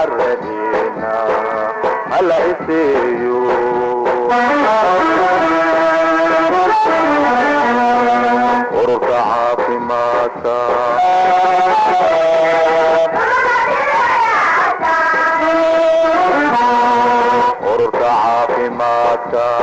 عردينا هلا إسيو ورفع في ماتا ورفع في ماتا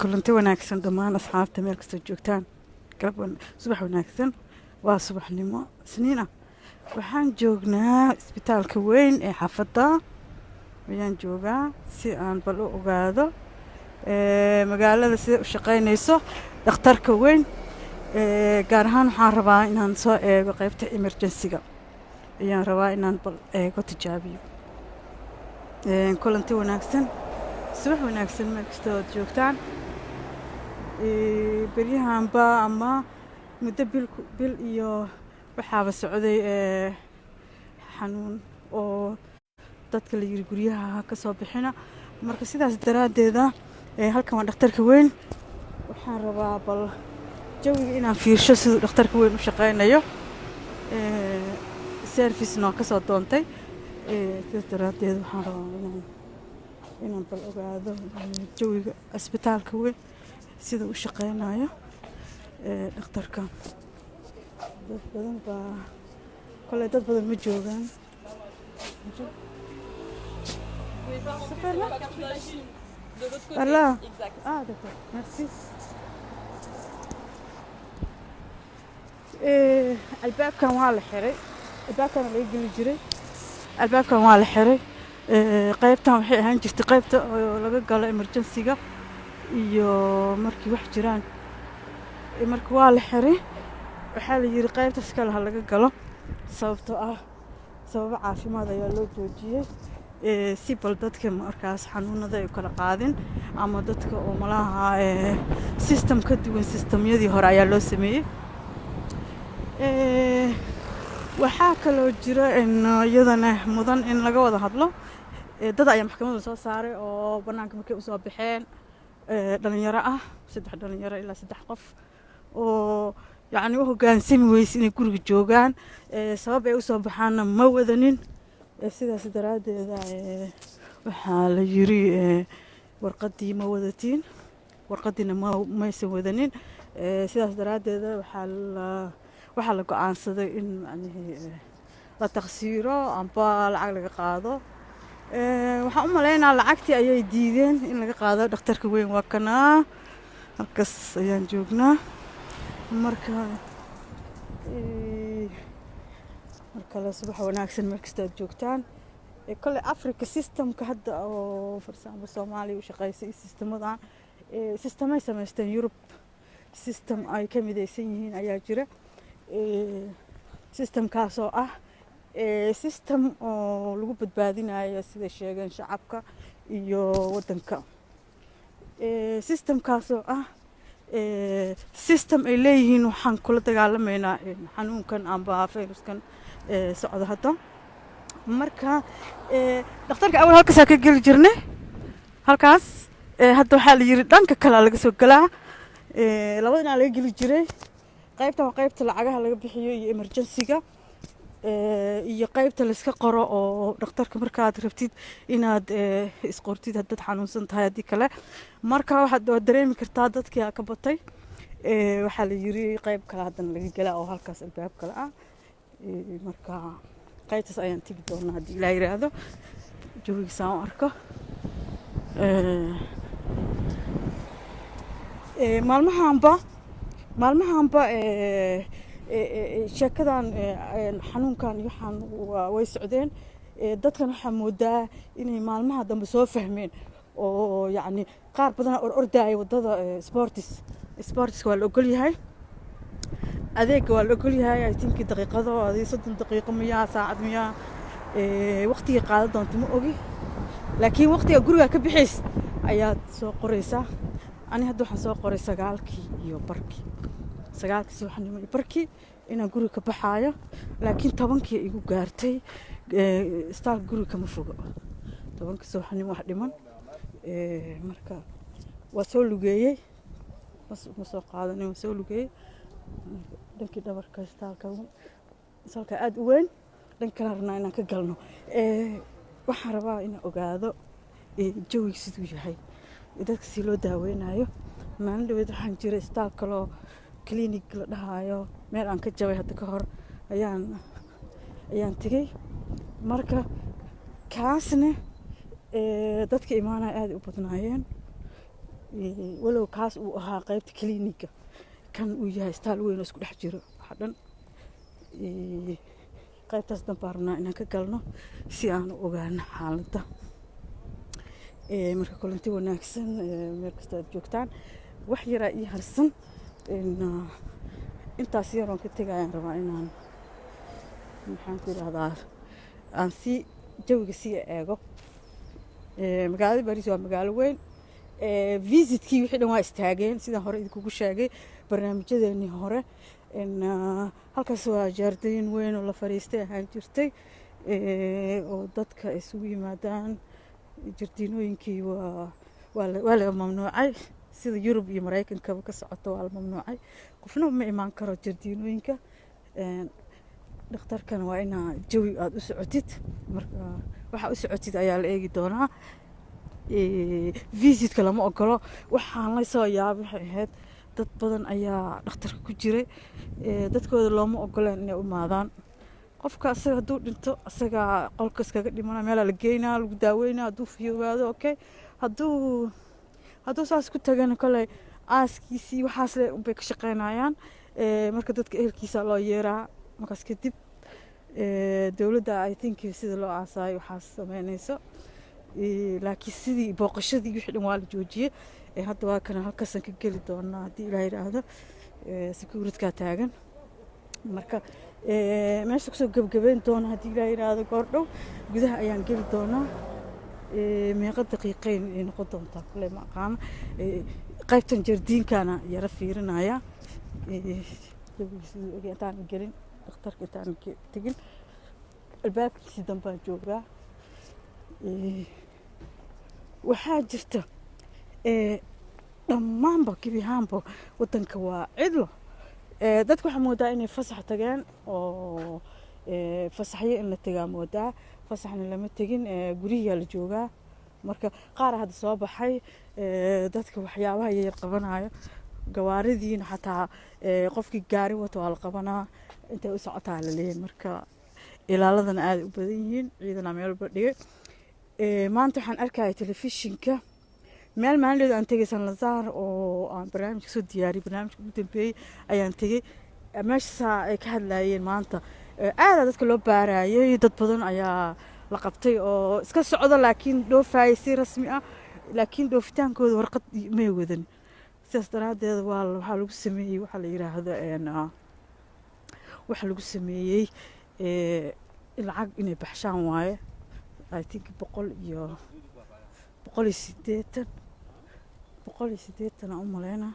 kulanti wanaagsan dhammaan asxaabta meel kastoo joogtaan subax wanaagsan waa subaxnimo isniin ah waxaan joognaa isbitaalka weyn ee xaafadda ayaan joogaa si aan bal u ogaado magaalada sida u shaqaynayso dhakhtarka weyn gaar ahaan waxaan rabaa inaan soo eego qaybta emergency-ga ayaan rabaa inaan bal eego tijaabiyo kulanti wanaagsan subax wanaagsan meel kastoo aad joogtaan beryahanba ama muddo bil iyo waxaaba socday xanuun oo dadka la yiri guryaha ka soo bixina marka sidaas daraaddeeda halkan waa dhakhtarka weyn waxaan rabaa bal jawiga inaan fiirsho siduu dhakhtarka weyn u shaqaynayo service noo ka soo doontay sidaas daraaddeeda waxaan rabaa inaan bal ogaado jawiga isbitaalka weyn sida u shaqeynayo dhakhtarka dad badan baa kole dad badan ma joogaan Allah d'accord merci albaabkan waa la xiray albaabkan laga geli jiray albaabkan waa la xiray qaybtan waxay ahaan jirtay qaybta oo laga galo emergency-ga iyo markii wax jiraan markii waa la xiray waxaa la yiri qaybtaas kale ha laga galo sababtoo ah sababo caafimaad ayaa loo joojiyey si bal dadka markaas xanuunada ay kala qaadin ama dadka oo malaha system ka duwan systemyadii hore ayaa loo sameeyey waxaa kaloo jira iyadana mudan in laga wada hadlo dad ayaa maxkamadda soo saaray oo bannaanka markay u soo baxeen dhalinyaro ah 3 dhalinyaro ilaa 3 qof oo yacni u hoggaansami weyse inay guriga joogaan sabab ay u soo baxaanna ma wadanin sidaas daraaddeeda waxaa la yiri warqaddii ma wadatiin warqaddiina maysan wadanin sidaas daraaddeeda waxaa la go'aansaday in macnihii la taqsiiro amba lacag laga qaado waxaan u maleynayaa lacagtii ayay diideen in laga qaado dhakhtarka weyn waa kanaa halkaas ayaan joognaa marka markale subax wanaagsan meel kasta aad joogtaan kole africa systemka hadda oo farsamo soomaaliya u shaqeysa iyo sistemadan sistemay samaysteen yurub system ay ka midaysan yihiin ayaa jira systemkaasoo ah system oo lagu badbaadinayo sida sheegeen shacabka iyo waddanka systemkaasoo ah system ay leeyihiin waxaan kula dagaalamaynaa xanuunkan amba fayruskan socda hadda marka dhakhtarka awal halkaas ka geli jirnay halkaas hadda waxaa la yiri dhanka kale laga soo galaa labadana laga geli jiray qaybta waa qaybta lacagaha laga bixiyo iyo emergency-ga iyo qaybta la iska qoro oo dhakhtarka markaad rabtid inaad isqortid haddaad xanuunsan tahay haddii kale marka waxaad dareemi kartaa dadkii ka batay waxaa la yiri qayb kale haddana laga galaa oo halkaas albaab kale ah marka qaybtaas ayaan tegi doonaa haddii ilaa yiraahdo jawigiisaan u arko maalmahanba sheekadan xanuunkan iyo waxaan way socdeen dadkan waxaa moodaa inay maalmaha dambe soo fahmeen oo yacni qaar badan ordaya wadada sportis waa la ogol yahay adeega waa la ogol yahay I think daqiiqado 30 daqiiqo miyaa saacad miyaa waqtiga qaadan doonto ma ogi laakiin waqtiga guriga ka bixis ayaad soo qoraysaa. ani hadda waxaan soo qoray 9:00 iyo barkii 9:00 subaxnimo iyo barkii inaan guriga ka baxaayo, laakiin 10:00 igu gaartay. Istaalka guriga kama fogo, 10:00 subaxnimo wax dhiman. Marka waa soo lugeeyey, ma soo qaadanay, waa soo lugeeyey dhankii dhabarka istaalka aad u weyn. dhankaan rabnaa inaan ka galno. Waxaan rabaa inaan ogaado jawiga siduu yahay, dadka si loo daaweynayo. maalin dhaweed waxaan jiray istaal kaloo clinic la dhahayo, meel aan ka jabay hadda ka hor ayaan tegey. marka kaasna dadka imaanaya aad u badnaayeen, walow kaas uu ahaa qaybta clinic kan uu yahay istaal weyn oo isku dhex jiro waxa dhan. qaybtaas dambaan rabnaa inaan ka galno si aan u ogaano xaaladda. marka kulanti wanaagsan meel kasta aad joogtaan. wax yaraa ii harsan, intaas yaroon ka tegayaan rabaa inaan maxaan ku idhahdaa aan jawiga sii eego. magaalada Paris waa magaalo weyn. visitkii wixii dhan waa istaageen sidaan hore idinkugu sheegay barnaamijyadeennii hore. halkaas waa jaardayn weyn oo la fariistay ahaan jirtay, oo dadka isugu yimaadaan. jardiinooyinkii waa la mamnuucay, sida Yurub iyo Mareykankaba ka socoto waa la mamnuucay. qofna ma imaan karo jardiinooyinka. dhakhtarkana waa inaa jawi aad u socotid, marka waxa u socotid ayaa la eegi doonaa. visitka lama ogolo. waxaan la soo yaabay waxay ahayd dad badan ayaa dhakhtarka ku jiray, dadkooda looma ogolaan inay u imaadaan. qofka asaga hadduu dhinto asagaa qolka iskaga dhimana, meelaa la geynaa, lagu daaweynaa. hadduu fiyoobaado okay, hadduu saas ku tagana koley aaskiisii waxaas le unbay ka shaqeynayaan. marka dadka ehelkiisa loo yeeraa, markaas kadib dowladda I think sida loo aasaayo waxaas sameynayso. laakiin sidii booqashadii wixii dhan waa la joojiyey. hadda waa kana halkaasaan ka geli doonaa haddii ilaahay yidhaahdo. securitykaa taagan. marka meesha kusoo gebgabeyn doona haddii ilaahay yidhaahdo goordhow gudaha ayaan geli doonaa. meeqa daqiiqeyn ay noqon doontaa kule ma aqaano. qaybtan jardiinkana yara fiirinaya. intaan gelin dhakhtarka intaan tegin albaabkiisii dambaan joogaa. waxaa jirta dhammaanba gebiahaanba wadanka waa cidlo. dadka waxaa moodaa inay fasax tageen, oo fasaxyo in la tagaa moodaa. fasaxna lama tegin, guriyaa la joogaa. marka qaar hadda soo baxay, dadka waxyaabaha yar qabanayo. gawaaridiina xataa qofkii gaari wato waa la qabanaa, intay u socotaa la leeyahay. marka ilaaladana aad u badan yihiin, ciidana meel walba dhigay. maanta waxaan arkaya telefishinka meel maalinleedu aan tegay San Lazar oo aan barnaamij soo diyaariyay. barnaamijka ugu dambeeyay ayaan tegay. meesha ay ka hadlayeen maanta aad dadka loo baarayay. dad badan ayaa la qabtay oo iska socda, laakiin dhoofayay si rasmi ah, laakiin dhoofitaankooda warqad may wadan. sidaas daraadeed waxaa lagu sameeyey waxa la yiraahdo waxa lagu sameeyey lacag inay baxshaan waaye. I think 180 aan u maleynaa.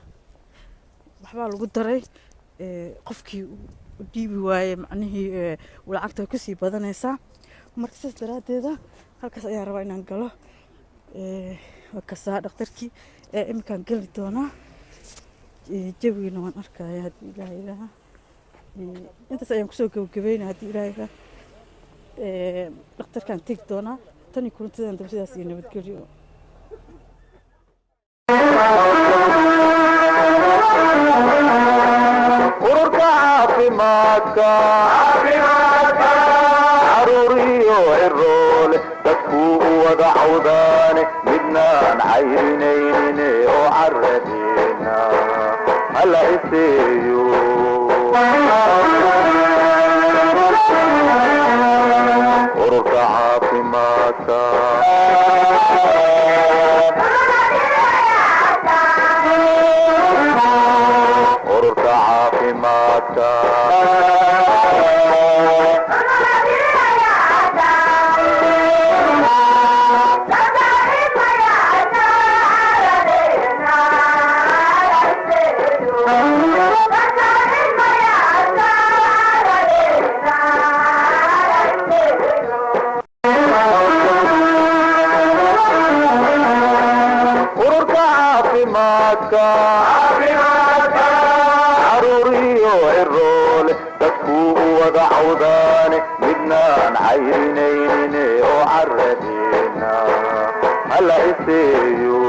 waxbaa lagu daray. qofkii u dhiibi waaye macnihii lacagta ku sii badanaysaa. marka sidaas daraadeeda halkaas ayaan rabaa inaan galo. waa kasaa dhakhtarkii iminkaan geli doonaa. jawigana waan arkaya haddii ilaahay ilaaha. intaas ayaan kusoo gabagabeynaa haddii ilaahay ilaaha. dhakhtarkaan tegi doonaa. tani kulantidan dambe sidaas iyo nabadgelyo. ururka caafimaadka caruuriyo ciroole dadkuu u wada cawdaane midnaan cayrinayne oo caradeena hala iseeyo. ururka caafimaadka ururka caafimaadka wada cawdaane midnaan cayrinayne oo caradeena hala iseeyo